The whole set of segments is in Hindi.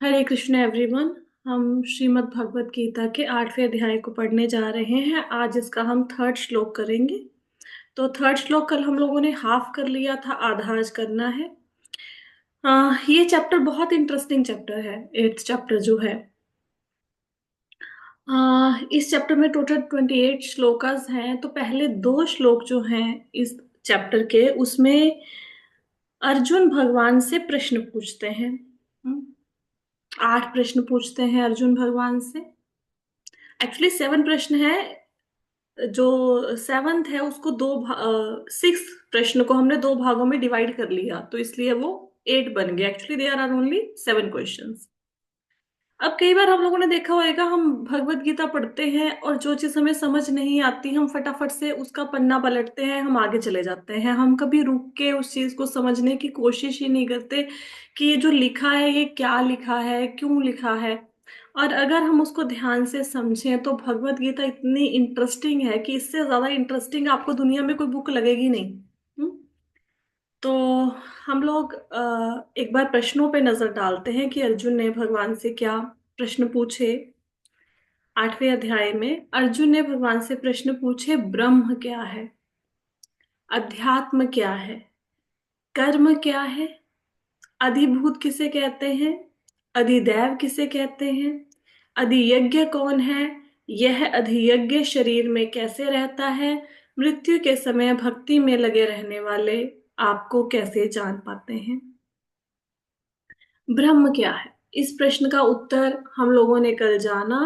हरे कृष्ण एवरीवन। हम श्रीमद् भगवत गीता के 8वें अध्याय को पढ़ने जा रहे हैं। आज इसका हम थर्ड श्लोक करेंगे। तो थर्ड श्लोक कल हम लोगों ने हाफ कर लिया था, आधा आज करना है। ये चैप्टर बहुत इंटरेस्टिंग चैप्टर है, 8th चैप्टर जो है। इस चैप्टर में टोटल 28 श्लोकास हैं। तो पहले दो श्लोक जो हैं इस चैप्टर के, उसमें अर्जुन भगवान से प्रश्न पूछते हैं। 8 प्रश्न पूछते हैं अर्जुन भगवान से। एक्चुअली 7 प्रश्न है। जो 7th है उसको 6 प्रश्न को हमने दो भागों में डिवाइड कर लिया, तो इसलिए वो 8 बन गया। Actually there are only 7 questions. अब कई बार हम लोगों ने देखा होगा, हम भगवत गीता पढ़ते हैं और जो चीज हमें समझ नहीं आती हम फटाफट से उसका पन्ना पलटते हैं, हम आगे चले जाते हैं। हम कभी रुक के उस चीज को समझने की कोशिश ही नहीं करते कि ये जो लिखा है ये क्या लिखा है, क्यों लिखा है। और अगर हम उसको ध्यान से समझें तो भगवत गीता इतनी इंटरेस्टिंग है कि इससे ज्यादा इंटरेस्टिंग आपको दुनिया में कोई बुक लगेगी नहीं। हम्म? तो हम लोग एक बार प्रश्नों पे नजर डालते हैं कि अर्जुन ने भगवान से क्या प्रश्न पूछे। 8वें अध्याय में अर्जुन ने भगवान से प्रश्न पूछे, ब्रह्म क्या है, अध्यात्म क्या है, कर्म क्या है, अधिभूत किसे कहते हैं, अधिदैव किसे कहते हैं, अधियज्ञ कौन है, यह अधियज्ञ शरीर में कैसे रहता है, मृत्यु के समय भक्ति में लगे रहने वाले आपको कैसे जान पाते हैं। ब्रह्म क्या है, इस प्रश्न का उत्तर हम लोगों ने कल जाना।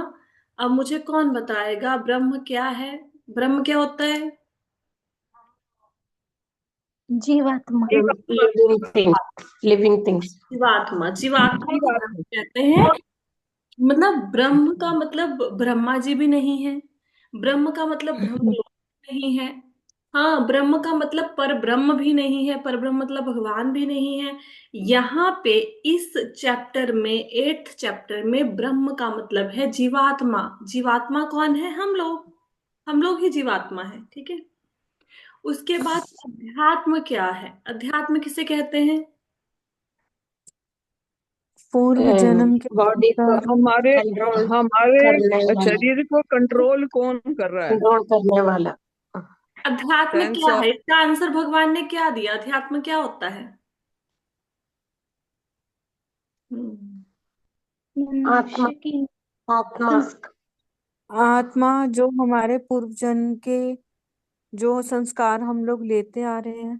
अब मुझे कौन बताएगा ब्रह्म क्या है। ब्रह्म क्या होता है? जीवात्मा। Living things. Living things. जीवात्मा। जीवात्मा की को बात ब्रह्म है। कहते हैं। मतलब ब्रह्म का मतलब ब्रह्मा जी भी नहीं है। ब्रह्म का मतलब ब्रह्मलोक नहीं है। हाँ, ब्रह्म का मतलब पर ब्रह्म भी नहीं है, पर ब्रह्म मतलब भगवान भी नहीं है। यहाँ पे इस चैप्टर में, 8th चैप्टर में, ब्रह्म का मतलब है जीवात्मा। जीवात्मा कौन है? हम लोग। हम लोग ही जीवात्मा है, ठीक है। उसके बाद अध्यात्म क्या है? अध्यात्म किसे कहते हैं? पूर्व जन्म के बॉडी को संस्कार। हमारे कंट्रोल करने हमारे वाला। शरीर को कंट्रोल कौन कर रहा है? कंट्रोल करने वाला। अध्यात्म सेंस क्या ऑफ। है? इसका आंसर भगवान ने क्या दिया? अध्यात्म क्या होता है? हम्म। आत्मा। मनुष्य की आत्मा। आत्मा जो हमारे पूर्व जन्म के जो संस्कार हम लोग लेते आ रहे हैं।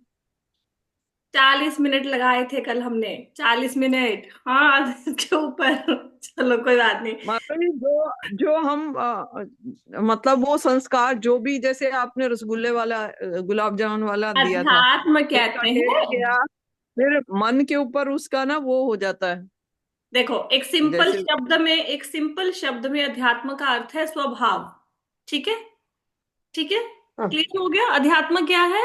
40 मिनट लगाए थे कल हमने, 40 मिनट। हाँ, इसके ऊपर। चलो कोई बात नहीं। मतलब ये जो जो हम मतलब वो संस्कार जो भी, जैसे आपने रसगुल्ले वाला गुलाब जामुन वाला दिया था, अध्यात्म उसका कहते टेस्ट हैं। किया, फिर मन के ऊपर उसका ना वो हो जाता है। देखो, जैसे एक सिंपल शब्द में अध्यात्म का अर्थ है स्वभाव। ठीक है, ठीक है। क्लियर हो गया? अध्यात्म क्या है?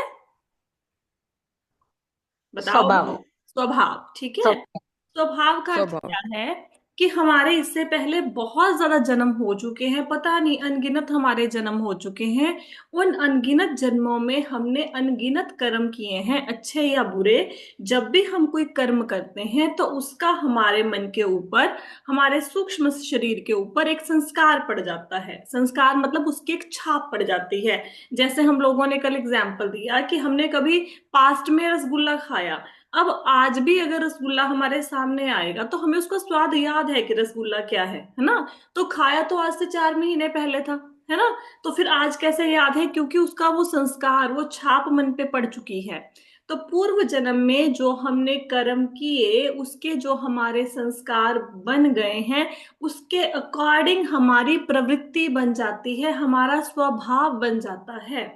बताओ। स्वभाव। स्वभाव, ठीक है। स्वभाव। स्वभाव का अर्थ स्वभाव। क्या है? कि हमारे इससे पहले बहुत ज्यादा जन्म हो चुके हैं, पता नहीं अनगिनत हमारे जन्म हो चुके हैं। उन अनगिनत जन्मों में हमने अनगिनत कर्म किए हैं, अच्छे या बुरे। जब भी हम कोई कर्म करते हैं तो उसका हमारे मन के ऊपर, हमारे सूक्ष्म शरीर के ऊपर एक संस्कार पड़ जाता है। संस्कार मतलब उसकी एक छाप पड़ जाती है। जैसे हम लोगों ने कल एग्जाम्पल दिया कि हमने कभी पास्ट में रसगुल्ला खाया। अब आज भी अगर रसगुल्ला हमारे सामने आएगा तो हमें उसका स्वाद याद है कि रसगुल्ला क्या है ना। तो खाया तो आज से 4 महीने पहले था, है ना। तो फिर आज कैसे याद है? क्योंकि उसका वो संस्कार, वो छाप मन पे पड़ चुकी है। तो पूर्व जन्म में जो हमने कर्म किए, उसके जो हमारे संस्कार बन गए हैं, उसके अकॉर्डिंग हमारी प्रवृत्ति बन जाती है, हमारा स्वभाव बन जाता है।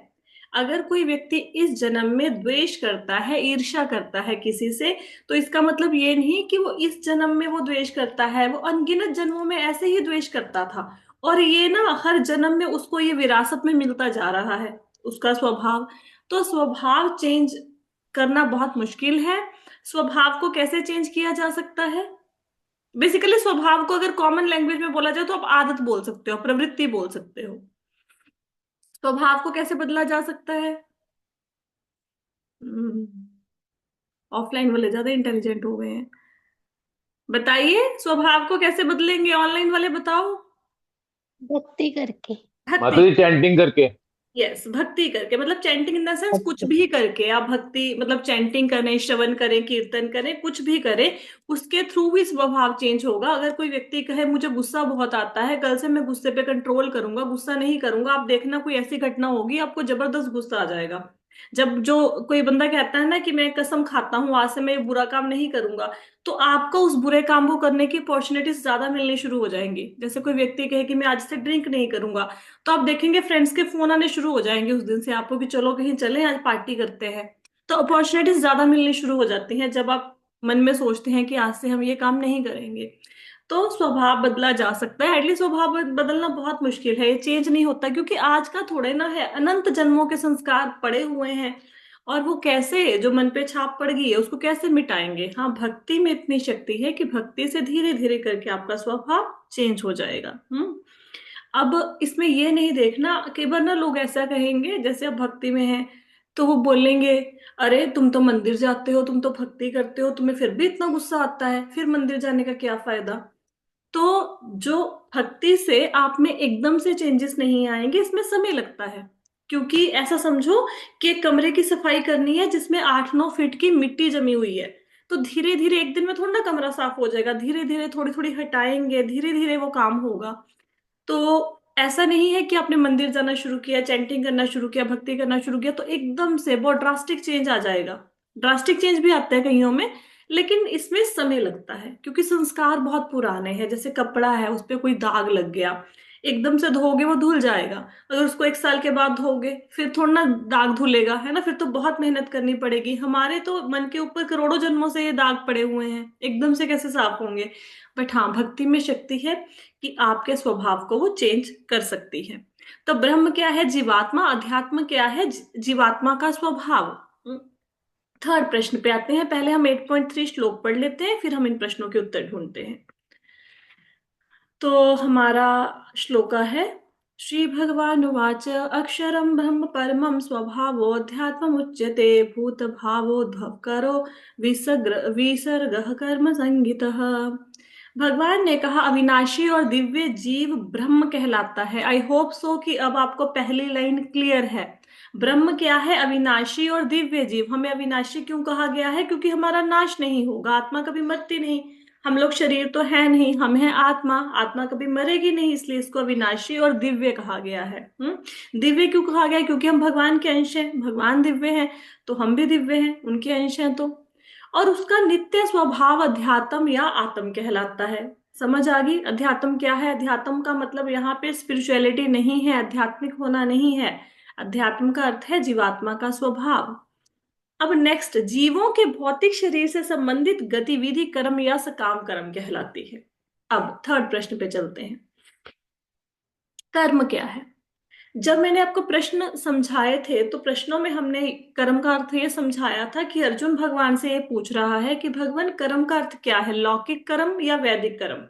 अगर कोई व्यक्ति इस जन्म में द्वेष करता है, ईर्ष्या करता है किसी से, तो इसका मतलब ये नहीं कि वो इस जन्म में वो द्वेष करता है, वो अनगिनत जन्मों में ऐसे ही द्वेष करता था। और ये ना हर जन्म में उसको ये विरासत में मिलता जा रहा है, उसका स्वभाव। तो स्वभाव चेंज करना बहुत मुश्किल है। स्वभाव को कैसे चेंज किया जा सकता है? बेसिकली स्वभाव को अगर कॉमन लैंग्वेज में बोला जाए तो आप आदत बोल सकते हो, प्रवृत्ति बोल सकते हो। स्वभाव को कैसे बदला जा सकता है? ऑफलाइन वाले ज्यादा इंटेलिजेंट हो गए हैं। बताइए स्वभाव को कैसे बदलेंगे, ऑनलाइन वाले बताओ। भक्ति करके। भक्ति। माता जी चैंटिंग करके। यस, भक्ति करके, मतलब चैंटिंग इन द सेंस कुछ अच्छा। भी करके आप भक्ति, मतलब चैंटिंग करें, श्रवण करें, कीर्तन करें, कुछ भी करें, उसके थ्रू भी स्वभाव चेंज होगा। अगर कोई व्यक्ति कहे मुझे गुस्सा बहुत आता है, कल से मैं गुस्से पे कंट्रोल करूंगा, गुस्सा नहीं करूंगा, आप देखना कोई ऐसी घटना होगी आपको जबरदस्त गुस्सा आ जाएगा। जब जो कोई बंदा कहता है ना कि मैं कसम खाता हूं आज से मैं ये बुरा काम नहीं करूंगा, तो आपको उस बुरे काम को करने की अपॉर्चुनिटीज ज्यादा मिलनी शुरू हो जाएंगी। जैसे कोई व्यक्ति कहे कि मैं आज से ड्रिंक नहीं करूंगा, तो आप देखेंगे फ्रेंड्स के फोन आने शुरू हो जाएंगे उस दिन से आपको कि चलो कहीं चले, आज पार्टी करते हैं। तो अपॉर्चुनिटीज ज्यादा मिलनी शुरू हो जाती हैं जब आप मन में सोचते हैं कि आज से हम ये काम नहीं करेंगे। तो स्वभाव बदला जा सकता है, एटलीस्ट स्वभाव बदलना बहुत मुश्किल है, ये चेंज नहीं होता, क्योंकि आज का थोड़े ना है, अनंत जन्मों के संस्कार पड़े हुए हैं। और वो कैसे, जो मन पे छाप पड़ गई है उसको कैसे मिटाएंगे। हाँ, भक्ति में इतनी शक्ति है कि भक्ति से धीरे धीरे करके आपका स्वभाव चेंज हो जाएगा। अब इसमें ये नहीं देखना, कई बार ना लोग ऐसा कहेंगे, जैसे आप भक्ति में हैं तो वो बोलेंगे, अरे तुम तो मंदिर जाते हो, तुम तो भक्ति करते हो, तुम्हें फिर भी इतना गुस्सा आता है, फिर मंदिर जाने का क्या फायदा। तो जो भक्ति से आप में एकदम से चेंजेस नहीं आएंगे, इसमें समय लगता है। क्योंकि ऐसा समझो कि एक कमरे की सफाई करनी है जिसमें 8-9 फीट की मिट्टी जमी हुई है, तो धीरे धीरे एक दिन में थोड़ा ना कमरा साफ हो जाएगा, धीरे धीरे थोड़ी थोड़ी हटाएंगे, धीरे धीरे वो काम होगा। तो ऐसा नहीं है कि आपने मंदिर जाना शुरू किया, चैंटिंग करना शुरू किया, भक्ति करना शुरू किया तो एकदम से बहुत ड्रास्टिक चेंज आ जाएगा। ड्रास्टिक चेंज भी आता है कईयों में, लेकिन इसमें समय लगता है, क्योंकि संस्कार बहुत पुराने हैं। जैसे कपड़ा है, उस पे कोई दाग लग गया, एकदम से धोगे वो धुल जाएगा। अगर उसको 1 साल के बाद धोगे फिर थोड़ा ना दाग धुलेगा, है ना, फिर तो बहुत मेहनत करनी पड़ेगी। हमारे तो मन के ऊपर करोड़ों जन्मों से ये दाग पड़े हुए हैं, एकदम से कैसे साफ होंगे। बट हाँ, भक्ति में शक्ति है कि आपके स्वभाव को वो चेंज कर सकती है। तो ब्रह्म क्या है, जीवात्मा, अध्यात्म क्या है, जीवात्मा का स्वभाव। थर्ड प्रश्न पे आते हैं, पहले हम 8.3 श्लोक पढ़ लेते हैं, फिर हम इन प्रश्नों के उत्तर ढूंढते हैं। तो हमारा श्लोका है, श्री भगवान उवाच अक्षरम ब्रह्म परमं स्वभावोऽध्यात्ममुच्यते भूत भावोद्भव करो विसर्ग कर्म संगितः। भगवान ने कहा अविनाशी और दिव्य जीव ब्रह्म कहलाता है। आई होप सो कि अब आपको पहली लाइन क्लियर है। ब्रह्म क्या है, अविनाशी और दिव्य जीव। हमें अविनाशी क्यों कहा गया है, क्योंकि हमारा नाश नहीं होगा, आत्मा कभी मरती नहीं। हम लोग शरीर तो है नहीं, हम हैं आत्मा, आत्मा कभी मरेगी नहीं, इसलिए इसको अविनाशी और दिव्य कहा गया है। दिव्य क्यों कहा गया, क्योंकि हम भगवान के अंश हैं, भगवान दिव्य हैं तो हम भी दिव्य हैं, उनके अंश हैं तो। और उसका नित्य स्वभाव अध्यात्म या आत्म कहलाता है। समझ आ गई अध्यात्म क्या है। अध्यात्म का मतलब यहाँ पे स्पिरिचुअलिटी नहीं है, आध्यात्मिक होना नहीं है। अध्यात्म का अर्थ है जीवात्मा का स्वभाव। अब नेक्स्ट, जीवों के भौतिक शरीर से संबंधित गतिविधि कर्म या सकाम कर्म कहलाती है। अब थर्ड प्रश्न पे चलते हैं, कर्म क्या है। जब मैंने आपको प्रश्न समझाए थे तो प्रश्नों में हमने कर्म का अर्थ ये समझाया था कि अर्जुन भगवान से ये पूछ रहा है कि भगवान कर्म का अर्थ क्या है, लौकिक कर्म या वैदिक कर्म।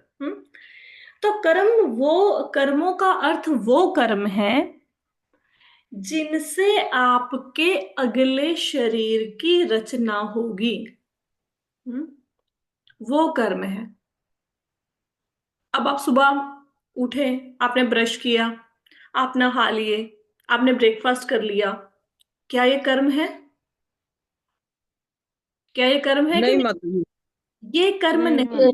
तो कर्म, वो कर्मों का अर्थ वो कर्म है जिनसे आपके अगले शरीर की रचना होगी। वो कर्म है। अब आप सुबह उठे, आपने ब्रश किया, आप नहा लिए, आपने ब्रेकफास्ट कर लिया, क्या ये कर्म है, क्या ये कर्म है कि नहीं नहीं। मतलब। ये कर्म नहीं है।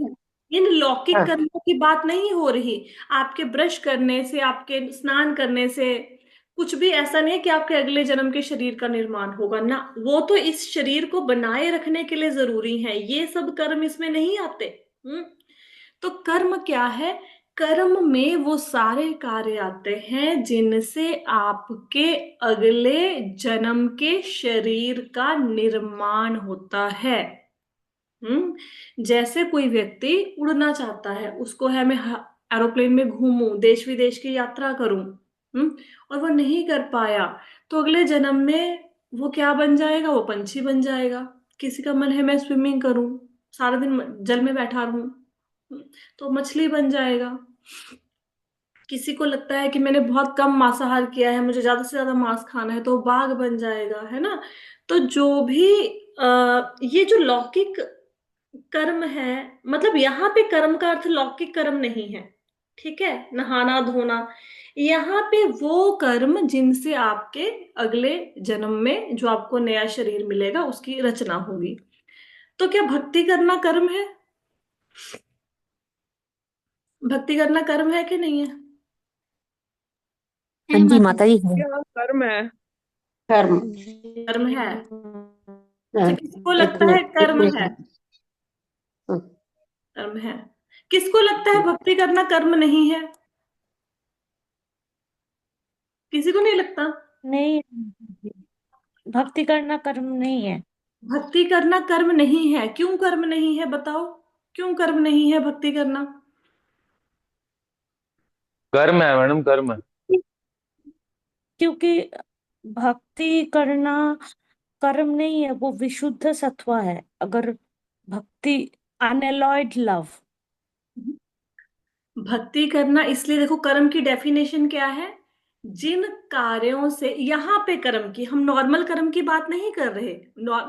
इन लौकिक हाँ। कर्मों की बात नहीं हो रही। आपके ब्रश करने से, आपके स्नान करने से कुछ भी ऐसा नहीं है कि आपके अगले जन्म के शरीर का निर्माण होगा ना, वो तो इस शरीर को बनाए रखने के लिए जरूरी है, ये सब कर्म इसमें नहीं आते। तो कर्म क्या है, कर्म में वो सारे कार्य आते हैं जिनसे आपके अगले जन्म के शरीर का निर्माण होता है। जैसे कोई व्यक्ति उड़ना चाहता है, उसको है मैं एरोप्लेन में घूमूं, देश विदेश की यात्रा करूं, और वो नहीं कर पाया, तो अगले जन्म में वो क्या बन जाएगा, वो पंछी बन जाएगा। किसी का मन है मैं स्विमिंग करूं, सारा दिन जल में बैठा रहूं, तो मछली बन जाएगा। किसी को लगता है कि मैंने बहुत कम मांसाहार किया है, मुझे ज्यादा से ज्यादा मांस खाना है, तो वो बाघ बन जाएगा, है ना। तो जो भी ये जो लौकिक कर्म है, मतलब यहाँ पे कर्म का अर्थ लौकिक कर्म नहीं है, ठीक है, नहाना धोना। यहाँ पे वो कर्म जिनसे आपके अगले जन्म में जो आपको नया शरीर मिलेगा उसकी रचना होगी। तो क्या भक्ति करना कर्म है? भक्ति करना कर्म है कि नहीं है? हाँ जी माता जी है। क्या कर्म है? कर्म। कर्म है। हाँ, अच्छा, किसको एक लगता है मिनट एक कर्म है? मिनट। हाँ, कर्म है। किसको लगता है भक्ति करना कर्म नहीं है? किसी को नहीं लगता? नहीं, भक्ति करना कर्म नहीं है। भक्ति करना कर्म नहीं है, क्यों कर्म नहीं है बताओ? क्यों कर्म नहीं है भक्ति करना? कर्म है मैडम, कर्म है। क्योंकि भक्ति करना कर्म नहीं है, वो विशुद्ध सत्व है। अगर भक्ति, अनएलॉयड लव। भक्ति करना, इसलिए देखो कर्म की डेफिनेशन क्या है? जिन कार्यों से, यहाँ पे कर्म की, हम नॉर्मल कर्म की बात नहीं कर रहे।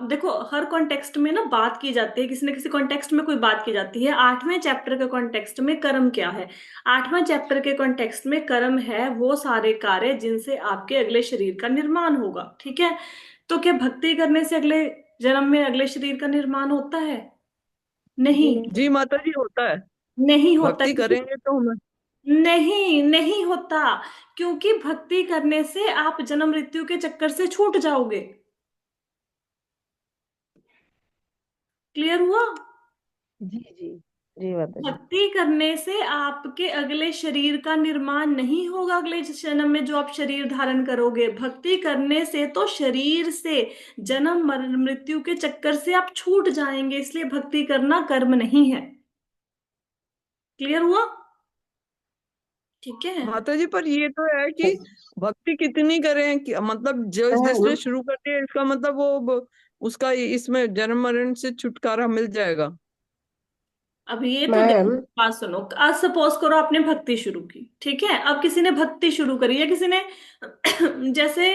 देखो हर कॉन्टेक्स्ट में ना बात की जाती है, किसी न किसी कॉन्टेक्स्ट में कोई बात की जाती है। 8वें चैप्टर के कॉन्टेक्स्ट में कर्म क्या है? 8वां चैप्टर के कॉन्टेक्स्ट में कर्म है वो सारे कार्य जिनसे आपके अगले शरीर का निर्माण होगा, ठीक है। तो क्या भक्ति करने से अगले जन्म में अगले शरीर का निर्माण होता है? नहीं। जी माता जी, होता है। नहीं होता, भक्ति क्योंकि करेंगे तो हमें। नहीं नहीं होता, क्योंकि भक्ति करने से आप जन्म मृत्यु के चक्कर से छूट जाओगे। क्लियर हुआ? जी जी जी माता जी। भक्ति करने से आपके अगले शरीर का निर्माण नहीं होगा, अगले जन्म में जो आप शरीर धारण करोगे। भक्ति करने से तो शरीर से जन्म मरण मृत्यु के चक्कर से आप छूट जाएंगे, इसलिए भक्ति करना कर्म नहीं है। क्लियर हुआ? ठीक है। माता जी, पर ये तो है कि भक्ति कितनी करें कि मतलब जो जिसने शुरू कर दिया, इसका मतलब उसका इसमें जन्म मरण से छुटकारा मिल जाएगा। अब ये तो देखो, मैम। बात सुनो। आज सपोज करो आपने भक्ति शुरू की, ठीक है। अब किसी ने भक्ति शुरू करी, या किसी ने जैसे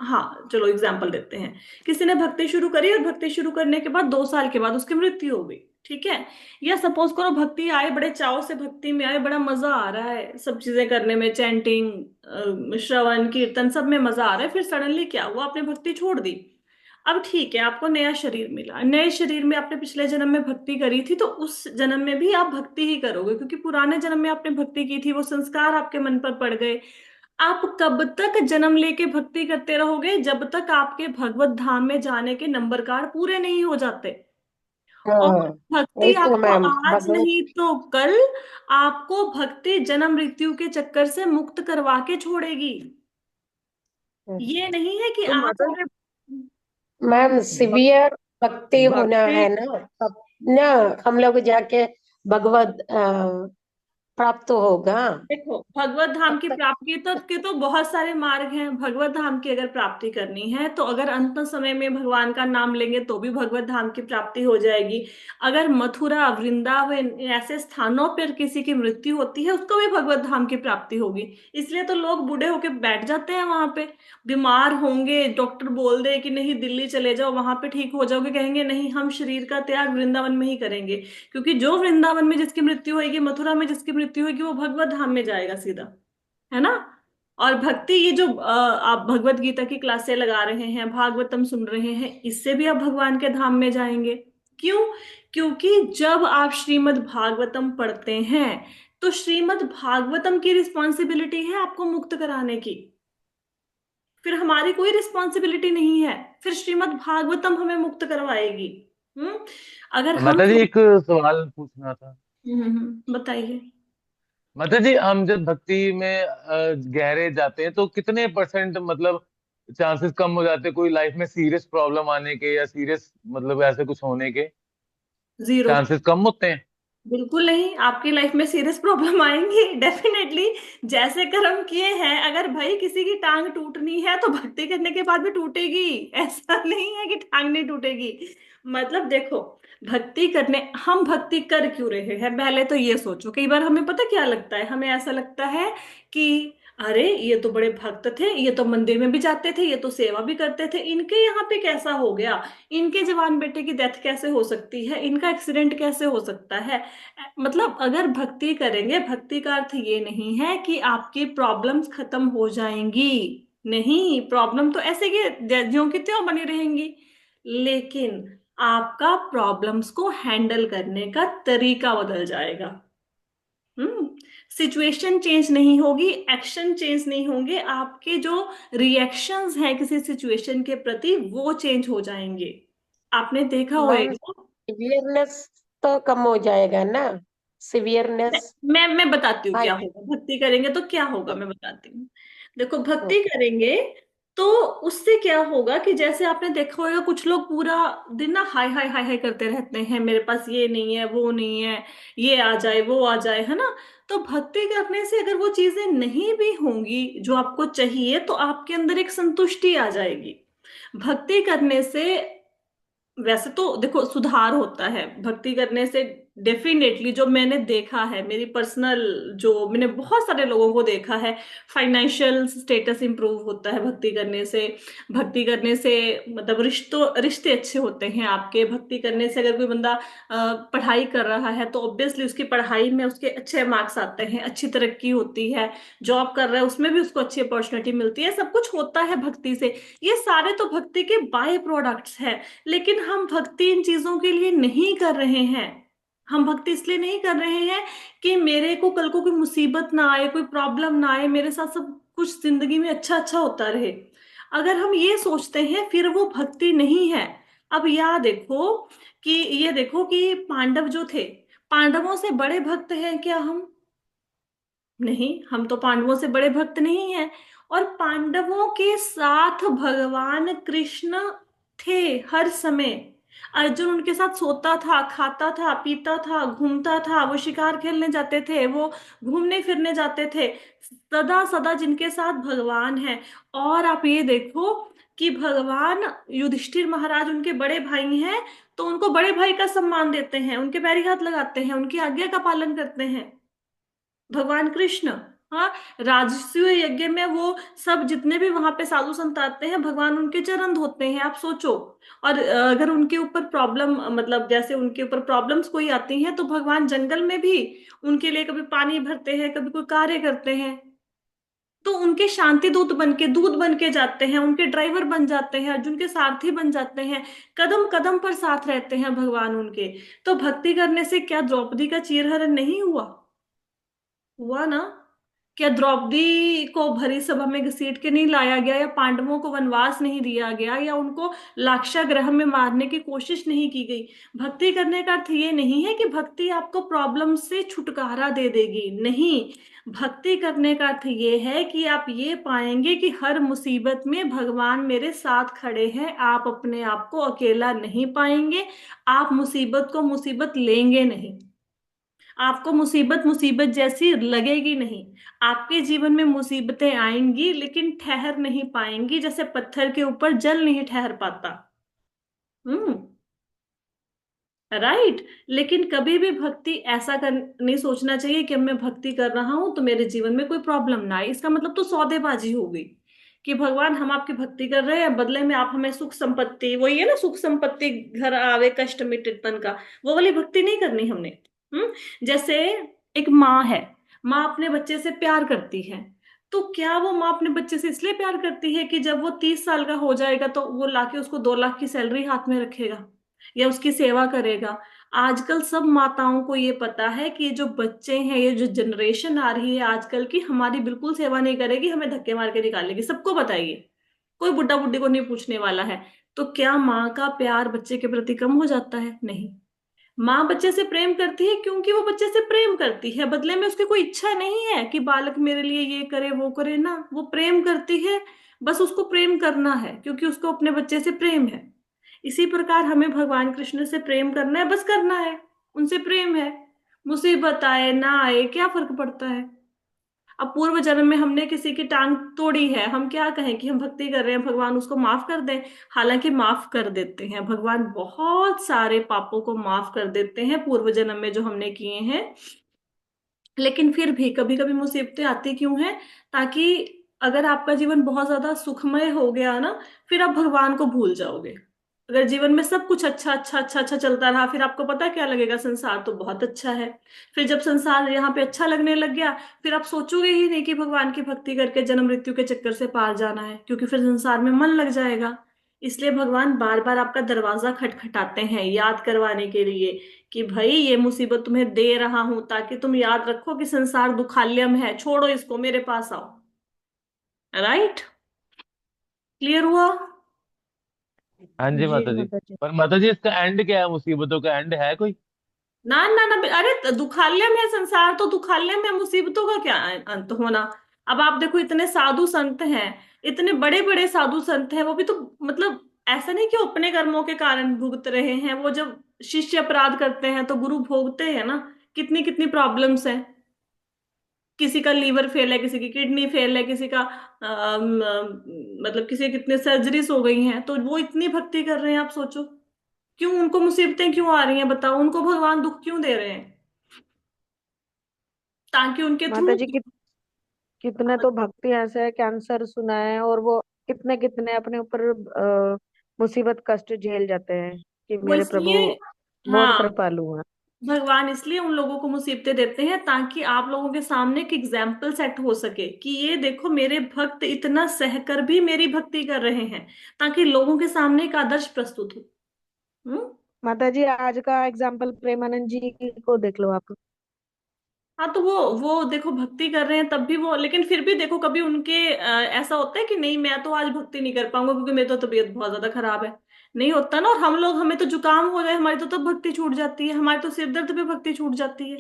हाँ चलो एग्जाम्पल देते हैं। किसी ने भक्ति शुरू करी और भक्ति शुरू करने के बाद 2 साल के बाद उसकी मृत्यु हो गई, ठीक है। या सपोज करो भक्ति आए, बड़े चाव से भक्ति में आए, बड़ा मजा आ रहा है सब चीजें करने में, चैंटिंग श्रवण कीर्तन सब में मजा आ रहा है, फिर सडनली क्या हुआ, आपने भक्ति छोड़ दी। अब ठीक है, आपको नया शरीर मिला, नए शरीर में आपने पिछले जन्म में भक्ति करी थी, तो उस जन्म में भी आप भक्ति ही करोगे, क्योंकि पुराने जन्म में आपने भक्ति की थी, वो संस्कार आपके मन पर पड़ गए। आप कब तक जन्म लेके भक्ति करते रहोगे? जब तक आपके भगवत धाम में जाने के नंबर कार्ड पूरे नहीं हो जाते। और हाँ, भक्ति वही तो आपको मैम आज भगवत। नहीं तो कल, आपको भक्ति जन्म मृत्यु के चक्कर से मुक्त करवा के छोड़ेगी। ये नहीं है कि तो आज माता जी, मैम भक- सिवियर भक्ति होना भक्ति। है ना, तब ना हम लोग जाके भगवत प्राप्त होगा। देखो भगवत धाम तब की तक प्राप्ति तो के तो बहुत सारे मार्ग हैं। भगवत धाम की अगर प्राप्ति करनी है तो अगर अंत समय में भगवान का नाम लेंगे तो भी भगवत धाम की प्राप्ति हो जाएगी। अगर मथुरा वृंदावन ऐसे स्थानों पर किसी की मृत्यु होती है, उसको भी भगवत धाम की प्राप्ति होगी। इसलिए तो लोग बूढ़े होके बैठ जाते हैं वहां पे। बीमार होंगे, डॉक्टर बोल दे कि नहीं दिल्ली चले जाओ वहां पे ठीक हो जाओगे, कहेंगे नहीं हम शरीर का त्याग वृंदावन में ही करेंगे। क्योंकि जो वृंदावन में जिसकी मृत्यु होगी, मथुरा में जिसकी मृत्यु होगी, वो भगवत धाम में जाएगा सीधा, है ना। और भक्ति, ये जो आप भगवत गीता की क्लासें लगा रहे हैं, भागवतम सुन रहे हैं, इससे भी आप भगवान के धाम में जाएंगे। क्यों? क्योंकि जब आप श्रीमद् भागवतम पढ़ते हैं तो श्रीमद् भागवतम की रिस्पॉन्सिबिलिटी है आपको मुक्त कराने की, फिर हमारी कोई रिस्पॉन्सिबिलिटी नहीं है। फिर श्रीमद् भागवतम हमें मुक्त करवाएगी। हम्म। अगर हम माता जी, एक सवाल पूछना था। बताइए। माता जी, हम जब भक्ति में गहरे जाते हैं तो कितने परसेंट मतलब चांसेस कम हो जाते हैं कोई लाइफ में सीरियस प्रॉब्लम आने के, या सीरियस मतलब ऐसे कुछ होने के 0। चांसेस कम होते हैं? बिल्कुल नहीं, आपकी लाइफ में सीरियस प्रॉब्लम आएंगी डेफिनेटली। जैसे कर्म किए हैं, अगर भाई किसी की टांग टूटनी है तो भक्ति करने के बाद भी टूटेगी। ऐसा नहीं है कि टांग नहीं टूटेगी। मतलब देखो, भक्ति करने, हम भक्ति कर क्यों रहे हैं, पहले तो ये सोचो। कई बार हमें पता क्या लगता है, हमें ऐसा लगता है कि अरे ये तो बड़े भक्त थे, ये तो मंदिर में भी जाते थे, ये तो सेवा भी करते थे, इनके यहाँ पे कैसा हो गया, इनके जवान बेटे की डेथ कैसे हो सकती है, इनका एक्सीडेंट कैसे हो सकता है। मतलब अगर भक्ति करेंगे, भक्ति का अर्थ ये नहीं है कि आपकी प्रॉब्लम्स खत्म हो जाएंगी। नहीं, प्रॉब्लम तो ऐसे की ज्यों की त्यों बनी रहेंगी, लेकिन आपका प्रॉब्लम्स को हैंडल करने का तरीका बदल जाएगा। हम्म। सिचुएशन चेंज नहीं होगी, एक्शन चेंज नहीं होंगे, आपके जो रिएक्शंस हैं किसी सिचुएशन के प्रति वो चेंज हो जाएंगे। आपने देखा मैम होगा। सिवियरनेस तो कम हो जाएगा ना, मैं सिवियरनेस। मैं बताती हूँ हाँ क्या जी। होगा, भक्ति करेंगे तो क्या होगा मैं बताती हूँ। देखो, हाँ। भक्ति करेंगे तो उससे क्या होगा कि जैसे आपने देखा होगा कुछ लोग पूरा दिन ना हाय हाय हाय हाय करते रहते हैं, मेरे पास ये नहीं है, वो नहीं है, ये आ जाए, वो आ जाए, है ना। तो भक्ति करने से अगर वो चीजें नहीं भी होंगी जो आपको चाहिए, तो आपके अंदर एक संतुष्टि आ जाएगी। भक्ति करने से वैसे तो देखो सुधार होता है भक्ति करने से। डेफिनेटली जो मैंने देखा है, मेरी पर्सनल, जो मैंने बहुत सारे लोगों को देखा है, फाइनेंशियल स्टेटस इंप्रूव होता है भक्ति करने से। भक्ति करने से मतलब रिश्ते अच्छे होते हैं आपके। भक्ति करने से अगर कोई बंदा पढ़ाई कर रहा है तो ऑब्वियसली उसकी पढ़ाई में उसके अच्छे मार्क्स आते हैं, अच्छी तरक्की होती है। जॉब कर रहा है उसमें भी उसको अच्छी अपॉर्चुनिटी मिलती है, सब कुछ होता है भक्ति से। ये सारे तो भक्ति के बाय प्रोडक्ट्स हैं। लेकिन हम भक्ति इन चीजों के लिए नहीं कर रहे हैं। हम भक्ति इसलिए नहीं कर रहे हैं कि मेरे को कल को कोई मुसीबत ना आए, कोई प्रॉब्लम ना आए, मेरे साथ सब कुछ जिंदगी में अच्छा अच्छा होता रहे। अगर हम ये सोचते हैं फिर वो भक्ति नहीं है। अब ये देखो कि पांडव जो थे, पांडवों से बड़े भक्त हैं क्या हम? नहीं, हम तो पांडवों से बड़े भक्त नहीं हैं। और पांडवों के साथ भगवान कृष्ण थे हर समय। अर्जुन उनके साथ सोता था, खाता था, पीता था, घूमता था, वो शिकार खेलने जाते थे, वो घूमने फिरने जाते थे। सदा सदा जिनके साथ भगवान है। और आप ये देखो कि भगवान युधिष्ठिर महाराज उनके बड़े भाई हैं, तो उनको बड़े भाई का सम्मान देते हैं, उनके पैरी हाथ लगाते हैं, उनकी आज्ञा का पालन करते हैं भगवान कृष्ण। हाँ, राजसूय यज्ञ में वो सब जितने भी वहां पे साधु संत आते हैं, भगवान उनके चरण धोते हैं, आप सोचो। और अगर उनके ऊपर प्रॉब्लम, मतलब जैसे उनके ऊपर प्रॉब्लम्स कोई आती हैं, तो भगवान जंगल में भी उनके लिए कभी पानी भरते हैं, कभी कोई कार्य करते हैं। तो उनके शांति दूत बन के जाते हैं, उनके ड्राइवर बन जाते हैं, अर्जुन के सारथी बन जाते हैं। कदम कदम पर साथ रहते हैं भगवान उनके। तो भक्ति करने से क्या द्रौपदी का चीरहरण नहीं हुआ? हुआ ना। क्या द्रौपदी को भरी सभा में घसीट के नहीं लाया गया, या पांडवों को वनवास नहीं दिया गया, या उनको लाक्षागृह में मारने की कोशिश नहीं की गई? भक्ति करने का अर्थ ये नहीं है कि भक्ति आपको प्रॉब्लम से छुटकारा दे देगी, नहीं। भक्ति करने का अर्थ ये है कि आप ये पाएंगे कि हर मुसीबत में भगवान मेरे साथ खड़े हैं, आप अपने आप को अकेला नहीं पाएंगे। आप मुसीबत को मुसीबत लेंगे नहीं, आपको मुसीबत मुसीबत जैसी लगेगी नहीं। आपके जीवन में मुसीबतें आएंगी लेकिन ठहर नहीं पाएंगी, जैसे पत्थर के ऊपर जल नहीं ठहर पाता। हम्म। राइट। लेकिन कभी भी भक्ति ऐसा कर नहीं सोचना चाहिए कि अब मैं भक्ति कर रहा हूं तो मेरे जीवन में कोई प्रॉब्लम ना आए। इसका मतलब तो सौदेबाजी हो गई कि भगवान हम आपकी भक्ति कर रहे हैं, बदले में आप हमें सुख संपत्ति, वही है ना, सुख संपत्ति घर आवे कष्ट मिटे तन का, वो वाली भक्ति नहीं करनी हमने। जैसे एक माँ है, माँ अपने बच्चे से प्यार करती है। तो क्या वो माँ अपने बच्चे से इसलिए प्यार करती है कि जब वो 30 साल का हो जाएगा तो वो लाके उसको 2 लाख की सैलरी हाथ में रखेगा या उसकी सेवा करेगा? आजकल सब माताओं को ये पता है कि ये जो बच्चे हैं, ये जो जनरेशन आ रही है आजकल की, हमारी बिल्कुल सेवा नहीं करेगी, हमें धक्के मार के निकालेगी। सबको बताइए, कोई बुड्ढा बुड्ढी को नहीं पूछने वाला है। तो क्या माँ का प्यार बच्चे के प्रति कम हो जाता है? नहीं। माँ बच्चे से प्रेम करती है क्योंकि वो बच्चे से प्रेम करती है, बदले में उसकी कोई इच्छा नहीं है कि बालक मेरे लिए ये करे वो करे, ना, वो प्रेम करती है। बस उसको प्रेम करना है क्योंकि उसको अपने बच्चे से प्रेम है। इसी प्रकार हमें भगवान कृष्ण से प्रेम करना है, बस करना है, उनसे प्रेम है। मुसीबत आए ना आए क्या फर्क पड़ता है? अब पूर्व जन्म में हमने किसी की टांग तोड़ी है, हम क्या कहें कि हम भक्ति कर रहे हैं, भगवान उसको माफ कर दें? हालांकि माफ कर देते हैं भगवान, बहुत सारे पापों को माफ कर देते हैं पूर्व जन्म में जो हमने किए हैं। लेकिन फिर भी कभी कभी मुसीबतें आती क्यों हैं? ताकि अगर आपका जीवन बहुत ज्यादा सुखमय हो गया ना, फिर आप भगवान को भूल जाओगे। अगर जीवन में सब कुछ अच्छा अच्छा अच्छा अच्छा चलता रहा, फिर आपको पता क्या लगेगा, संसार तो बहुत अच्छा है। फिर जब संसार यहाँ पे अच्छा लगने लग गया, फिर आप सोचोगे ही नहीं कि भगवान की भक्ति करके जन्म मृत्यु के चक्कर से पार जाना है, क्योंकि फिर संसार में मन लग जाएगा। इसलिए भगवान बार बार आपका दरवाजा खटखटाते हैं याद करवाने के लिए कि भाई ये मुसीबत तुम्हें दे रहा हूं ताकि तुम याद रखो कि संसार दुखालयम है, छोड़ो इसको, मेरे पास आओ। राइट? क्लियर हुआ? हाँ जी जी माता जी। माता जी। पर माता जी इसका एंड क्या है, मुसीबतों का एंड है कोई? ना ना ना, अरे दुखालयम है संसार तो, दुखालयम है, मुसीबतों का क्या अंत होना? अब आप देखो, इतने साधु संत हैं, इतने बड़े बड़े साधु संत हैं, वो भी तो मतलब ऐसा नहीं कि वो अपने कर्मों के कारण भुगत रहे हैं। वो जब शिष्य अपराध करते हैं तो गुरु भोगते हैं ना। कितनी कितनी प्रॉब्लम्स हैं। किसी का लीवर फेल है, किसी की किडनी फेल है, किसी का मतलब किसी की कितने सर्जरीज हो गई हैं, तो वो इतनी भक्ति कर रहे हैं। आप सोचो, क्यों उनको मुसीबतें क्यों आ रही हैं? बताओ, उनको भगवान दुख क्यों दे रहे हैं? ताकि उनके माता थ्रू। जी कितने तो भक्ति ऐसे है, कैंसर सुना है, और वो कितने कितने अपने ऊपर मुसीबत कष्ट झेल जाते हैं कि वो मेरे प्रभु इसलिए, बहुत हाँ, कृपालु हैं। भगवान इसलिए उन लोगों को मुसीबतें देते हैं ताकि आप लोगों के सामने एक एग्जाम्पल सेट हो सके कि ये देखो, मेरे भक्त इतना सहकर भी मेरी भक्ति कर रहे हैं, ताकि लोगों के सामने एक आदर्श प्रस्तुत हो। हम्म। माता जी आज का एग्जाम्पल प्रेमानंद जी को देख लो आप। हाँ, तो वो देखो भक्ति कर रहे हैं तब भी वो, लेकिन फिर भी देखो कभी उनके ऐसा होता है कि नहीं मैं तो आज भक्ति नहीं कर पाऊंगा क्योंकि मेरी तो तबीयत बहुत ज्यादा खराब है। नहीं होता ना। और हम लोग, हमें तो जुकाम हो जाए हमारी तो तब भक्ति छूट जाती है, हमारी तो सिर दर्द पे भक्ति छूट जाती है।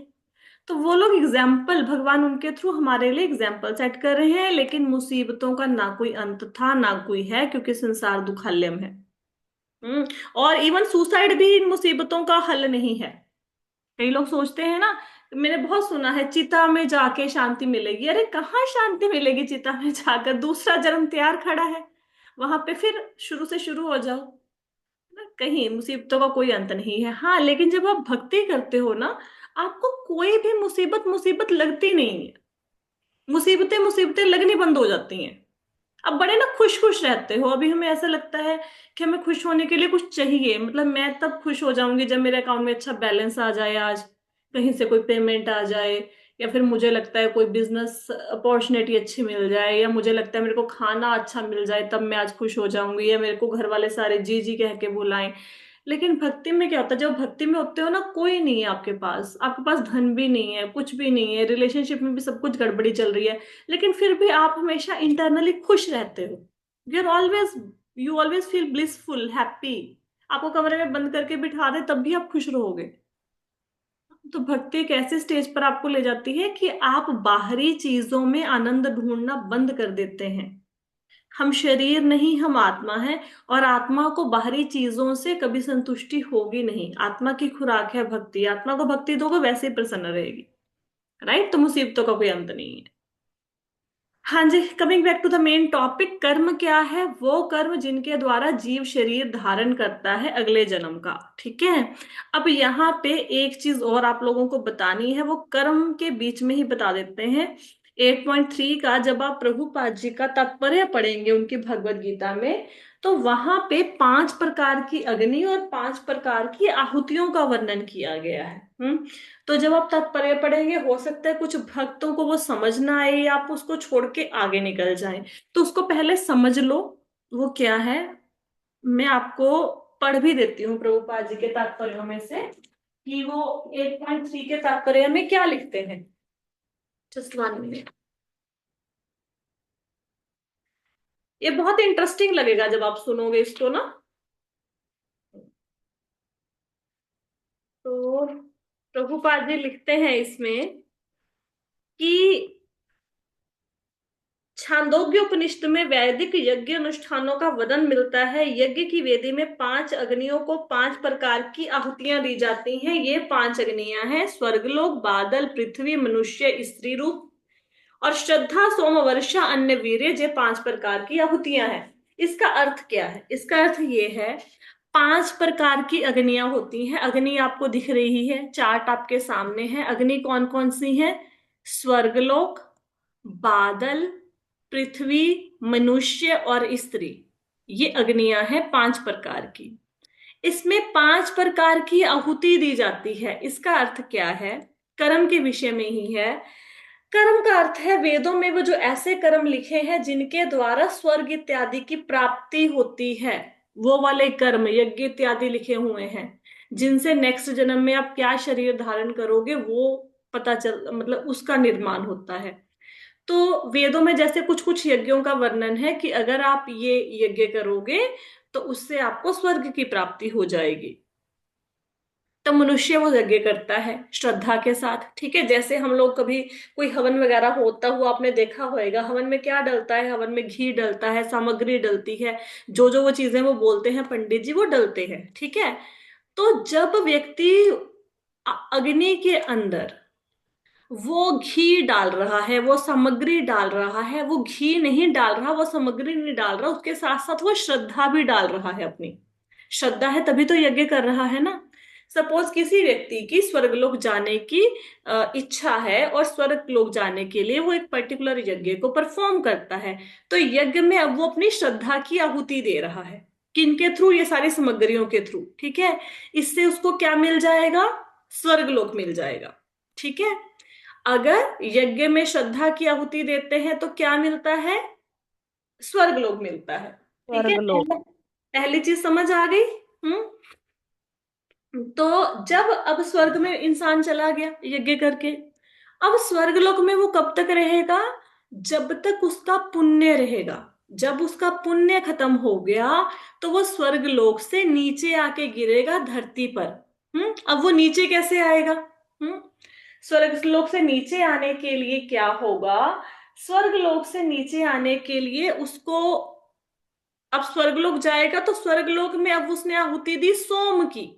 तो वो लोग एग्जाम्पल, भगवान उनके थ्रू हमारे लिए एग्जाम्पल सेट कर रहे हैं। लेकिन मुसीबतों का ना कोई अंत था ना कोई है, क्योंकि संसार दुखालयम है। और इवन सुसाइड भी इन मुसीबतों का हल नहीं है। कई लोग सोचते हैं ना, मैंने बहुत सुना है चिता में जाके शांति मिलेगी। अरे कहाँ शांति मिलेगी चिता में जाकर? दूसरा जन्म तैयार खड़ा है, वहां पे फिर शुरू से शुरू हो जाओ ना। कहीं मुसीबतों का कोई अंत नहीं है। हाँ, लेकिन जब आप भक्ति करते हो ना, आपको कोई भी मुसीबत मुसीबत लगती नहीं है। मुसीबतें मुसीबतें लगनी बंद हो जाती हैं। अब बड़े ना खुश खुश रहते हो। अभी हमें ऐसा लगता है कि हमें खुश होने के लिए कुछ चाहिए। मतलब मैं तब खुश हो जाऊंगी जब मेरे अकाउंट में अच्छा बैलेंस आ जाए, आज कहीं से कोई पेमेंट आ जाए, या फिर मुझे लगता है कोई बिजनेस अपॉर्चुनिटी अच्छी मिल जाए, या मुझे लगता है मेरे को खाना अच्छा मिल जाए, तब मैं आज खुश हो जाऊंगी, या मेरे को घर वाले सारे जी जी कह के बुलाएं। लेकिन भक्ति में क्या होता है? जब भक्ति में होते हो ना, कोई नहीं है आपके पास, आपके पास धन भी नहीं है, कुछ भी नहीं है, रिलेशनशिप में भी सब कुछ गड़बड़ी चल रही है, लेकिन फिर भी आप हमेशा इंटरनली खुश रहते हो। You always feel blissful, happy. आपको कमरे में बंद करके बिठा दे तब भी आप खुश रहोगे। तो भक्ति एक ऐसे स्टेज पर आपको ले जाती है कि आप बाहरी चीजों में आनंद ढूंढना बंद कर देते हैं। हम शरीर नहीं, हम आत्मा है। और आत्मा को बाहरी चीजों से कभी संतुष्टि होगी नहीं। आत्मा की खुराक है भक्ति। आत्मा को भक्ति दोगे वैसे ही प्रसन्न रहेगी। राइट? तो मुसीबतों का कोई अंत नहीं है। हाँ जी, coming back to the main topic, कर्म क्या है? वो कर्म जिनके द्वारा जीव शरीर धारण करता है अगले जन्म का। ठीक है। अब यहाँ पे एक चीज और आप लोगों को बतानी है, वो कर्म के बीच में ही बता देते हैं। 8.3 का जब आप प्रभुपाद जी का तात्पर्य पढ़ेंगे उनकी भगवत गीता में, तो वहां पे 5 प्रकार की अग्नि और 5 प्रकार की आहुतियों का वर्णन किया गया है। तो जब आप तात्पर्य पढ़ेंगे, हो सकता है कुछ भक्तों को वो समझ ना आए या आप उसको छोड़ के आगे निकल जाएं। तो उसको पहले समझ लो, वो क्या है। मैं आपको पढ़ भी देती हूँ प्रभुपाद जी के तात्पर्यों में से कि वो 8.3 के तात्पर्य में क्या लिखते हैं। Just 1 minute. ये बहुत इंटरेस्टिंग लगेगा जब आप सुनोगे इसको ना। तो प्रभुपाद जी लिखते हैं इसमें कि छांदोग्य उपनिषद में वैदिक यज्ञ अनुष्ठानों का वर्णन मिलता है। यज्ञ की वेदी में 5 अग्नियों को 5 प्रकार की आहुतियां दी जाती हैं। ये 5 अग्नियां हैं स्वर्गलोक, बादल, पृथ्वी, मनुष्य, स्त्री रूप और श्रद्धा, सोम, वर्षा, अन्न, वीर्य। ये 5 प्रकार की आहुतियां हैं। इसका अर्थ क्या है? इसका अर्थ ये है, 5 प्रकार की अग्नियां होती हैं। अग्नि आपको दिख रही है, चार्ट आपके सामने है। अग्नि कौन कौन सी है? स्वर्गलोक, बादल, पृथ्वी, मनुष्य और स्त्री, ये अग्नियां हैं 5 प्रकार की। इसमें 5 प्रकार की आहुति दी जाती है। इसका अर्थ क्या है? कर्म के विषय में ही है। कर्म का अर्थ है वेदों में वो जो ऐसे कर्म लिखे हैं जिनके द्वारा स्वर्ग इत्यादि की प्राप्ति होती है, वो वाले कर्म, यज्ञ इत्यादि लिखे हुए हैं, जिनसे नेक्स्ट जन्म में आप क्या शरीर धारण करोगे वो पता चल, मतलब उसका निर्माण होता है। तो वेदों में जैसे कुछ कुछ यज्ञों का वर्णन है कि अगर आप ये यज्ञ करोगे तो उससे आपको स्वर्ग की प्राप्ति हो जाएगी। तो मनुष्य वो यज्ञ करता है श्रद्धा के साथ, ठीक है। जैसे हम लोग कभी कोई हवन वगैरह होता हुआ आपने देखा होगा, हवन में क्या डलता है? हवन में घी डलता है, सामग्री डलती है, जो जो वो चीजें वो बोलते हैं पंडित जी, वो डलते हैं, ठीक है। तो जब व्यक्ति अग्नि के अंदर वो घी डाल रहा है, वो सामग्री डाल रहा है, वो घी नहीं डाल रहा, वो सामग्री नहीं डाल रहा, उसके साथ साथ वो श्रद्धा भी डाल रहा है, अपनी श्रद्धा है तभी तो यज्ञ कर रहा है ना। सपोज किसी व्यक्ति की स्वर्गलोक जाने की इच्छा है और स्वर्गलोक जाने के लिए वो एक पर्टिकुलर यज्ञ को परफॉर्म करता है, तो यज्ञ में अब वो अपनी श्रद्धा की आहुति दे रहा है। किनके थ्रू? ये सारी सामग्रियों के थ्रू, ठीक है। इससे उसको क्या मिल जाएगा? स्वर्गलोक मिल जाएगा, ठीक है। अगर यज्ञ में श्रद्धा की आहुति देते हैं तो क्या मिलता है? स्वर्गलोक मिलता है, ठीक है। स्वर्गलोक। पहली चीज समझ आ गई? तो जब अब स्वर्ग में इंसान चला गया यज्ञ करके, अब स्वर्गलोक में वो कब तक रहेगा? जब तक उसका पुण्य रहेगा। जब उसका पुण्य खत्म हो गया तो वो स्वर्गलोक से नीचे आके गिरेगा धरती पर। अब वो नीचे कैसे आएगा? स्वर्गलोक से नीचे आने के लिए क्या होगा? स्वर्गलोक से नीचे आने के लिए उसको, अब स्वर्गलोक जाएगा तो स्वर्गलोक में अब उसने आहुति दी सोम की।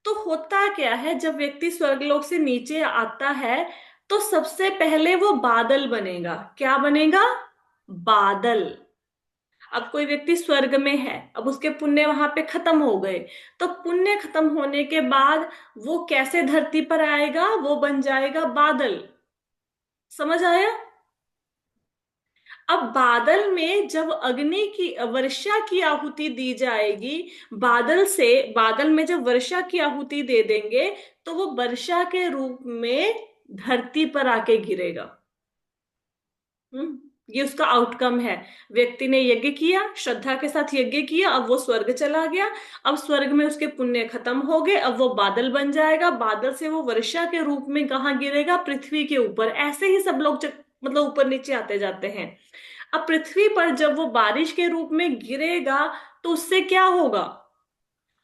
तो होता क्या है, जब व्यक्ति स्वर्गलोक से नीचे आता है तो सबसे पहले वो बादल बनेगा। क्या बनेगा? बादल। अब कोई व्यक्ति स्वर्ग में है, अब उसके पुण्य वहां पे खत्म हो गए, तो पुण्य खत्म होने के बाद वो कैसे धरती पर आएगा? वो बन जाएगा बादल। समझ आया? अब बादल में जब अग्नि की वर्षा की आहुति दी जाएगी, बादल से, बादल में जब वर्षा की आहुति दे देंगे तो वो वर्षा के रूप में धरती पर आके गिरेगा। ये उसका आउटकम है। व्यक्ति ने यज्ञ किया, श्रद्धा के साथ यज्ञ किया, अब वो स्वर्ग चला गया, अब स्वर्ग में उसके पुण्य खत्म हो गए, अब वो बादल बन जाएगा, बादल से वो वर्षा के रूप में कहाँ गिरेगा? पृथ्वी के ऊपर। ऐसे ही सब लोग मतलब ऊपर नीचे आते जाते हैं। अब पृथ्वी पर जब वो बारिश के रूप में गिरेगा तो उससे क्या होगा?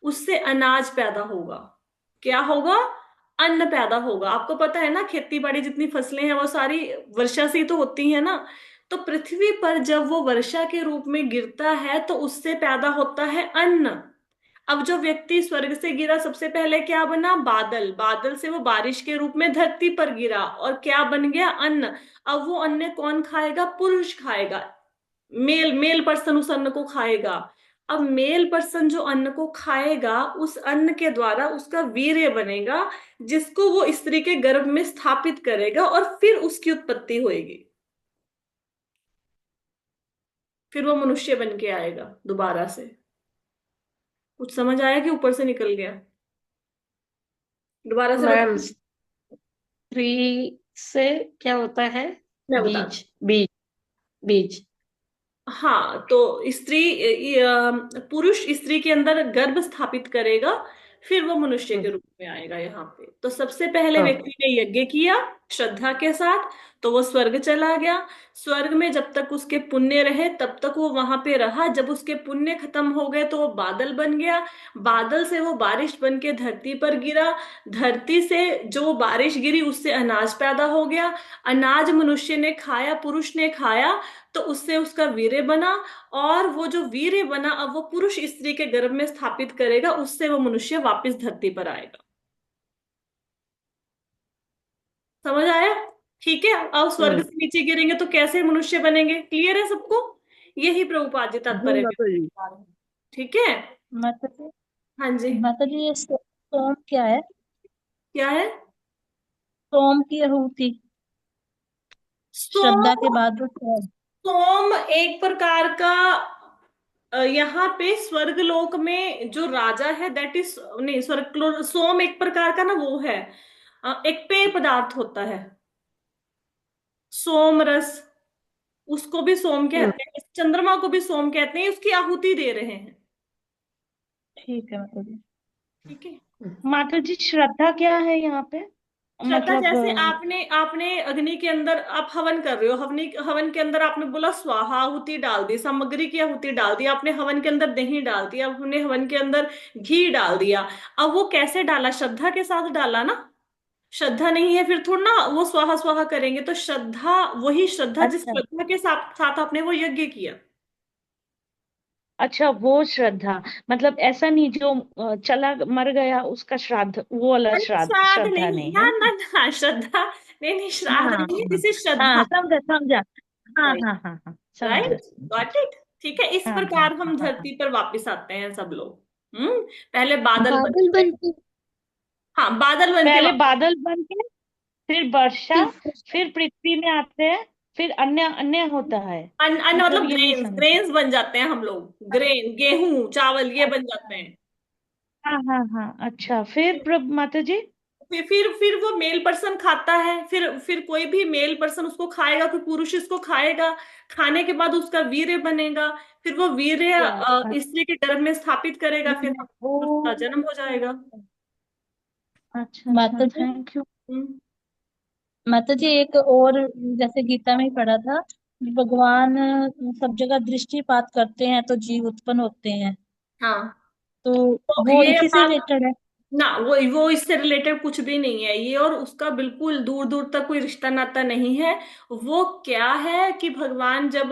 उससे अनाज पैदा होगा। क्या होगा? अन्न पैदा होगा। आपको पता है ना, खेती बाड़ी जितनी फसलें हैं वो सारी वर्षा से ही तो होती है ना। तो पृथ्वी पर जब वो वर्षा के रूप में गिरता है तो उससे पैदा होता है अन्न। अब जो व्यक्ति स्वर्ग से गिरा, सबसे पहले क्या बना? बादल। बादल से वो बारिश के रूप में धरती पर गिरा और क्या बन गया? अन्न। अब वो अन्न कौन खाएगा? पुरुष खाएगा। मेल मेल पर्सन उस अन्न को खाएगा। अब मेल पर्सन जो अन्न को खाएगा, उस अन्न के द्वारा उसका वीर्य बनेगा, जिसको वो स्त्री के गर्भ में स्थापित करेगा और फिर उसकी उत्पत्ति होगी। फिर वो मनुष्य बन के आएगा दोबारा से। कुछ समझ आया कि ऊपर से निकल गया? दोबारा से मैम, बता। स्त्री से क्या होता है? मैं बता। बीज, बीज, बीज। हाँ, तो पुरुष स्त्री के अंदर गर्भ स्थापित करेगा, फिर वो मनुष्य के रूप में आएगा यहाँ पे। तो सबसे पहले हाँ। व्यक्ति ने यज्ञ किया श्रद्धा के साथ, तो वो स्वर्ग चला गया। स्वर्ग में जब तक उसके पुण्य रहे तब तक वो वहां पे रहा। जब उसके पुण्य खत्म हो गए तो वो बादल बन गया। बादल से वो बारिश बन के धरती पर गिरा। धरती से जो बारिश गिरी उससे अनाज पैदा हो गया। अनाज मनुष्य ने खाया, पुरुष ने खाया, तो उससे उसका वीर्य बना, और वो जो वीर्य बना अब वो पुरुष स्त्री के गर्भ में स्थापित करेगा, उससे वो मनुष्य वापस धरती पर आएगा। समझ आया? ठीक है। अब स्वर्ग से नीचे गिरेंगे तो कैसे मनुष्य बनेंगे? क्लियर है सबको? यही प्रभुपाद जी जी तात्पर्य में माता जी। बता रहे हैं। ठीक है। माता जी, हाँ जी। माता जी, ये सोम क्या है? क्या है? सोम की आहुति, श्रद्धा के सोम बाद जो सोम। सोम एक प्रकार का यहाँ पे स्वर्गलोक में जो राजा है दैट इज, नहीं, स्वर्ग, सोम एक प्रकार का ना वो है, एक पेय पदार्थ होता है, सोम रस, उसको भी सोम कहते हैं, चंद्रमा को भी सोम कहते हैं, उसकी आहुति दे रहे हैं। ठीक है माता जी। ठीक है। माता जी श्रद्धा क्या है यहाँ पे? श्रद्धा मतलब जैसे आपने आपने अग्नि के अंदर आप हवन कर रहे हो, हवनी हवन के अंदर आपने बोला स्वाहा, आहुति डाल दी, सामग्री की आहुति डाल दी, आपने हवन के अंदर दही डाल दिया, आपने हवन के अंदर घी डाल दिया। अब वो कैसे डाला? श्रद्धा के साथ डाला ना। श्रद्धा नहीं है फिर थोड़ा ना वो स्वाहा स्वाहा करेंगे, तो श्रद्धा, वही श्रद्धा जिस अच्छा श्रद्धा के साथ साथ आपने वो यज्ञ किया। अच्छा, वो श्रद्धा, मतलब ऐसा नहीं जो चला मर गया उसका श्राद्ध, वो वाला अरे श्राद्ध श्राद्ध श्रद्धा नहीं, नहीं ना है ना ना? ना, श्रद्धा नहीं, नहीं, श्राद्ध हाँ नहीं है, हाँ दिस इज हाँ, श्रद्धा। समझा समझा। हाँ राइट, हाँ हाँ हाँ, समझा राइट, समझा। Got it. ठीक है, इस हाँ हाँ प्रकार हम हाँ हाँ धरती पर वापस आते हैं सब लोग। पहले बादल बादल बनते हैं। बन के हाँ, बादल बन के पहले वापस। बादल बन के, फिर वर्षा, फिर फिर पृथ्वी में आते हैं, फिर अन्य अन्य होता है। अन्न मतलब मतलब ये नहीं ग्रेन्स, समझे। ग्रेन्स बन जाते हैं हम लोग, ग्रेन, गेहूं, चावल, ये बन अच्छा, जाते हैं। हाँ हाँ हाँ, अच्छा, फिर माता जी। फिर वो मेल पर्सन खाता है, फिर कोई भी मेल पर्सन उसको खाएगा, कोई पुरुष इसको खाएगा, खाने के बाद उसका वीर्य बनेगा, फिर वो वीर्य अच्छा स्त्री के गर्भ में स्थापित करेगा, फिर उसका ओ, जन्म हो जाएगा। अच्छा अच्छा, माता जी, थैंक यू। हम्म। माता जी एक और, जैसे गीता में ही पढ़ा था, भगवान सब जगह दृष्टिपात करते हैं तो जीव उत्पन्न होते हैं, हाँ, तो तो वो ये इसी से बात रिलेटेड है। ना, वो इससे रिलेटेड कुछ भी नहीं है, ये और उसका बिल्कुल दूर दूर तक कोई रिश्ता नाता नहीं है। वो क्या है कि भगवान जब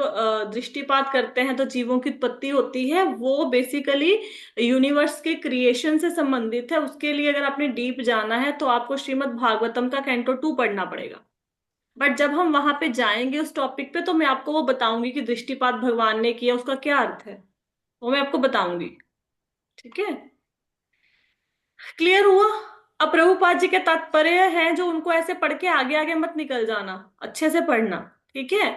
दृष्टिपात करते हैं तो जीवों की उत्पत्ति होती है, वो बेसिकली यूनिवर्स के क्रिएशन से संबंधित है। उसके लिए अगर आपने डीप जाना है तो आपको श्रीमद् भागवतम का कैंटो 2 पढ़ना पड़ेगा। बट जब हम वहां पे जाएंगे उस टॉपिक पे, तो मैं आपको वो बताऊंगी कि दृष्टिपात भगवान ने किया उसका क्या अर्थ है, वो मैं आपको बताऊंगी। ठीक है, क्लियर हुआ? अब प्रभुपाद जी के तात्पर्य है जो उनको ऐसे पढ़ के आगे आगे मत निकल जाना, अच्छे से पढ़ना। ठीक है,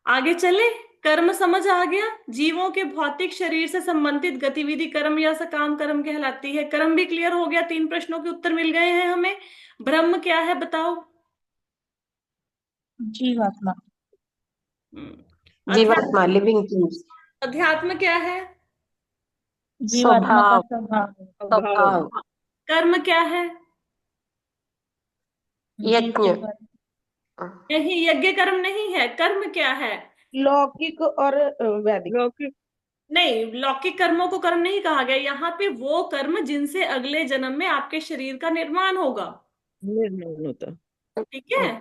आगे चले। कर्म समझ आ गया, जीवों के भौतिक शरीर से संबंधित गतिविधि कर्म या सकाम कर्म कहलाती है। कर्म भी क्लियर हो गया, 3 प्रश्नों के उत्तर मिल गए हैं हमें। ब्रह्म क्या है बताओ? जीवात्मा। हम्म, जीवात्मा, अध्यात्म, लिविंग थिंग्स। अध्यात्म क्या है? जीवात्मा का स्वभाव, स्वभाव। भाव। स्वभाव। कर्म क्या है? जीव यज्ञ। के द्वारा। नहीं, यज्ञ कर्म नहीं है, कर्म क्या है? लौकिक और वैदिक। लौकिक। नहीं, लौकिक कर्मों को कर्म नहीं कहा गया, यहाँ पे वो कर्म जिनसे अगले जन्म में आपके शरीर का निर्माण होगा। निर्माण होता। ठीक है,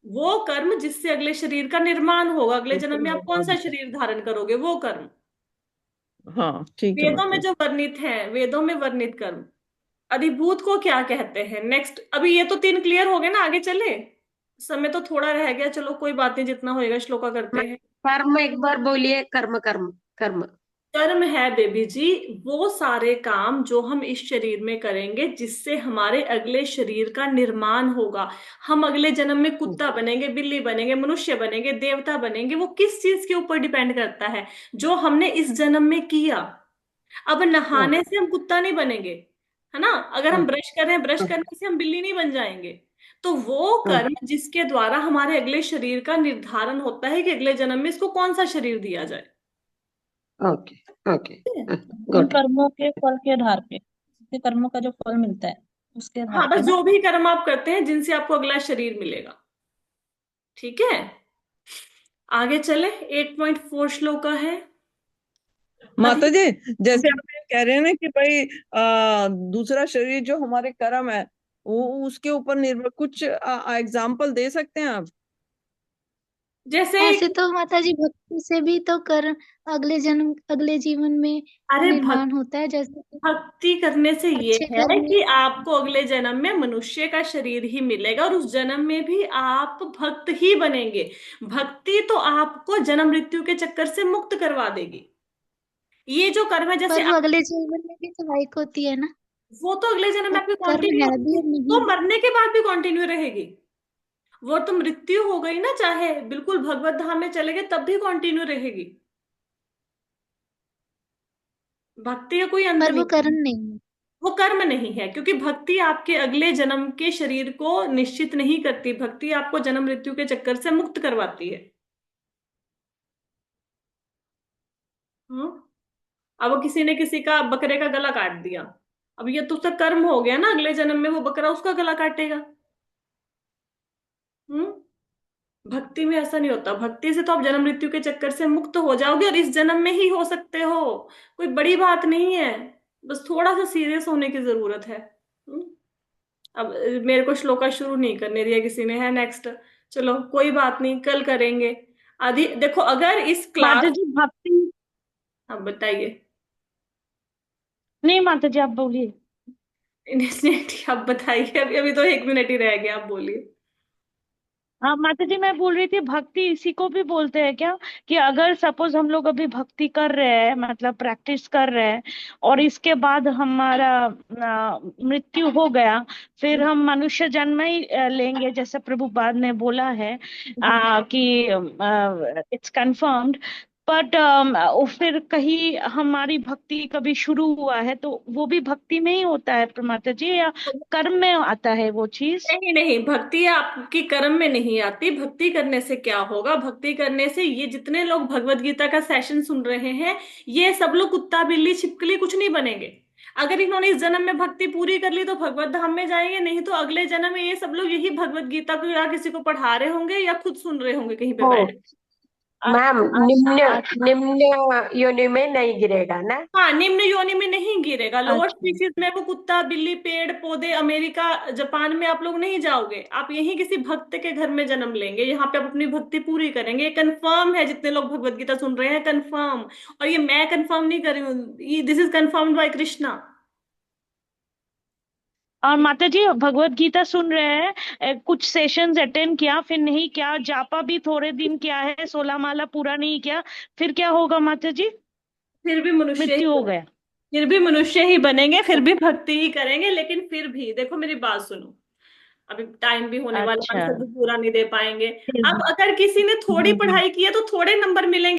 वो कर्म जिससे अगले शरीर का निर्माण होगा, अगले जन्म में आप कौन सा शरीर धारण करोगे, वो कर्म। हाँ ठीक है वेदों में मतलब। जो वर्णित है, वेदों में वर्णित कर्म। अधिभूत को क्या कहते हैं? नेक्स्ट, अभी ये तो 3 क्लियर हो गए ना, आगे चले। समय तो थोड़ा रह गया, चलो कोई बात नहीं, जितना होएगा श्लोका करते हैं। कर्म एक बार बोलिए, कर्म कर्म कर्म। कर्म है बेबी जी, वो सारे काम जो हम इस शरीर में करेंगे जिससे हमारे अगले शरीर का निर्माण होगा। हम अगले जन्म में कुत्ता बनेंगे, बिल्ली बनेंगे, मनुष्य बनेंगे, देवता बनेंगे, वो किस चीज के ऊपर डिपेंड करता है? जो हमने इस जन्म में किया। अब नहाने से हम कुत्ता नहीं बनेंगे, है ना? अगर हम ब्रश कर रहे हैं, ब्रश करने से हम बिल्ली नहीं बन जाएंगे। तो वो कर्म जिसके द्वारा हमारे अगले शरीर का निर्धारण होता है कि अगले जन्म में इसको कौन सा शरीर दिया जाए। ओके, ओके, उन गुड। कर्मों के फल के आधार पे, उसके कर्मों का जो फल मिलता है उसके हाँ, आधार बस पे ना। जो भी कर्म आप करते हैं जिनसे आपको अगला शरीर मिलेगा। ठीक है, आगे चले। 8.4 श्लोका है। माता अधि जी, जैसे आप ये कह रहे हैं ना कि भाई दूसरा शरीर जो हमारे कर्म है वो उसके ऊपर निर्भर, कुछ एग्जाम्पल दे सकते हैं आप? जैसे, ऐसे तो माता जी भक्ति से भी तो कर अगले जन्म अगले जीवन में अरे निर्माण होता है, जैसे कि भक्ति करने से ये अच्छे है कर्म। कि आपको अगले जन्म में मनुष्य का शरीर ही मिलेगा, और उस जन्म में भी आप भक्त ही बनेंगे। भक्ति तो आपको जन्म मृत्यु के चक्कर से मुक्त करवा देगी। ये जो कर्म है, जैसे पर वो अगले जीवन में भी तो लायक होती है ना, वो तो अगले जन्म में और आपकी कर्म कंटिन्यू है भी होगी, और नहीं तो भी। मरने के बाद भी कंटिन्यू रहेगी। वो तो मृत्यु हो गई ना, चाहे बिल्कुल भगवत धाम में चले गए तब भी कंटिन्यू रहेगी। भक्ति का कोई अंत पर नहीं। वो कर्म नहीं है। वो कर्म नहीं है, क्योंकि भक्ति आपके अगले जन्म के शरीर को निश्चित नहीं करती, भक्ति आपको जन्म मृत्यु के चक्कर से मुक्त करवाती है। हाँ। अब किसी ने किसी का बकरे का गला काट दिया, अब ये तो उसका कर्म हो गया ना, अगले जन्म में वो बकरा उसका गला काटेगा। हम्म। भक्ति में ऐसा नहीं होता, भक्ति से तो आप जन्म मृत्यु के चक्कर से मुक्त हो जाओगे, और इस जन्म में ही हो सकते हो। कोई बड़ी बात नहीं है, बस थोड़ा सा सीरियस होने की जरूरत है। अब मेरे को श्लोका शुरू नहीं करने दिया किसी ने, है नेक्स्ट। चलो कोई बात नहीं, कल करेंगे। आदि देखो, अगर इस माता क्लास, जी भक्ति, अब बताइए। नहीं माता जी आप बोलिए। आप बताइए, अभी अभी तो 1 मिनट ही रह गया, आप बोलिए। हाँ माता जी मैं बोल रही थी भक्ति इसी को भी बोलते हैं क्या, कि अगर सपोज हम लोग अभी भक्ति कर रहे हैं, मतलब प्रैक्टिस कर रहे हैं, और इसके बाद हमारा मृत्यु हो गया, फिर हम मनुष्य जन्म ही लेंगे जैसे प्रभुपाद ने बोला है, कि इट्स कंफर्म्ड। बट फिर कहीं हमारी भक्ति कभी शुरू हुआ है तो वो भी भक्ति में ही होता है माता जी, या कर्म में आता है वो चीज? नहीं नहीं, भक्ति आपकी कर्म में नहीं आती। भक्ति करने से क्या होगा, भक्ति करने से ये जितने लोग भगवत गीता का सेशन सुन रहे हैं, ये सब लोग कुत्ता बिल्ली छिपकली कुछ नहीं बनेंगे। अगर इन्होंने इस जन्म में भक्ति पूरी कर ली तो भगवत धाम में जाएंगे, नहीं तो अगले जन्म में ये सब लोग यही भगवत गीता को या किसी को पढ़ा रहे होंगे या खुद सुन रहे होंगे कहीं पे ओ बैठ। मैम, अच्छा। निम्न योनि में नहीं गिरेगा ना? हाँ, निम्न योनि में नहीं गिरेगा। लोअर अच्छा। स्पीसीज में वो कुत्ता बिल्ली पेड़ पौधे, अमेरिका जापान में आप लोग नहीं जाओगे, आप यहीं किसी भक्त के घर में जन्म लेंगे, यहाँ पे आप अपनी भक्ति पूरी करेंगे। ये कंफर्म है, जितने लोग भगवत गीता सुन रहे हैं कंफर्म। और ये मैं कंफर्म नहीं कर रही हूँ, this is confirmed by Krishna. और माता जी भगवत गीता सुन रहे हैं, कुछ सेशंस अटेंड किया फिर नहीं किया, जापा भी थोड़े दिन किया है, 16 माला पूरा नहीं किया, फिर क्या होगा माता जी? फिर भी मनुष्य ही मृत्यु हो बने, गया? फिर भी मनुष्य ही बनेंगे, फिर भी भक्ति ही करेंगे। लेकिन फिर भी देखो, मेरी बात सुनो, अभी टाइम भी होने वाला, अच्छा। आंसर भी पूरा नहीं दे पाएंगे। फिर अब भी। अगर किसी ने थोड़ी हम्म। पढ़ाई की है तो थोड़े नंबर मिलेंगे।